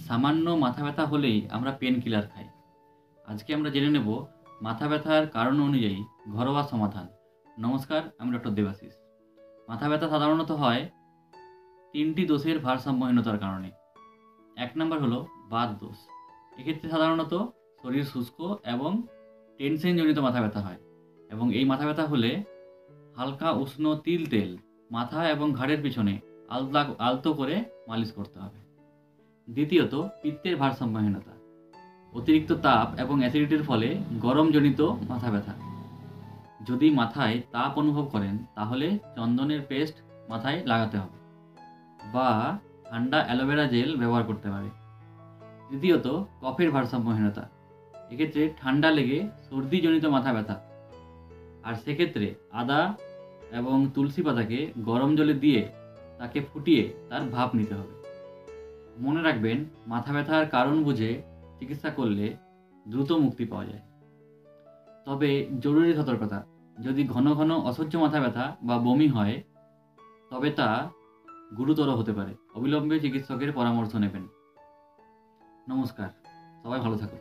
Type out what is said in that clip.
সামান্য মাথা ব্যথা হলেই আমরা পেন কিলার খাই। আজকে আমরা জেনে নেব মাথা ব্যথার কারণ অনুযায়ী ঘরোয়া সমাধান। নমস্কার, আমি ডক্টর দেবাশিস। মাথা ব্যথা সাধারণত হয় 3টি দোষের ভারসাম্যহীনতার কারণে। 1 নম্বর হলো বাত দোষ। এক্ষেত্রে সাধারণত শরীর শুষ্ক এবং টেনশনজনিত মাথা ব্যথা হয়, এবং এই মাথা ব্যথা হলে হালকা উষ্ণ তিল তেল মাথা এবং ঘাড়ের পিছনে আলতো করে মালিশ করতে হবে। দ্বিতীয়ত পিত্তের ভারসাম্যহীনতা। অতিরিক্ত তাপ এবং অ্যাসিডিটির ফলে গরমজনিত মাথা ব্যথা। যদি মাথায় তাপ অনুভব করেন তাহলে চন্দনের পেস্ট মাথায় লাগাতে হবে বা ঠান্ডা অ্যালোভেরা জেল ব্যবহার করতে পারে। তৃতীয়ত কফের ভারসাম্যহীনতা। এক্ষেত্রে ঠান্ডা লেগে সর্দিজনিত মাথা ব্যথা, আর সেক্ষেত্রে আদা এবং তুলসী পাতাকে গরম জলে দিয়ে তাকে ফুটিয়ে তার ভাপ নিতে হবে। মনে রাখবেন, মাথা ব্যথার কারণ বুঝে চিকিৎসা করলে দ্রুত মুক্তি পাওয়া যায়। তবে জরুরি সতর্কতা, যদি ঘন ঘন অসহ্য মাথা ব্যথা বা বমি হয় তবে তা গুরুতর হতে পারে। অবিলম্বে চিকিৎসকের পরামর্শ নেবেন। নমস্কার, সবাই ভালো থাকুন।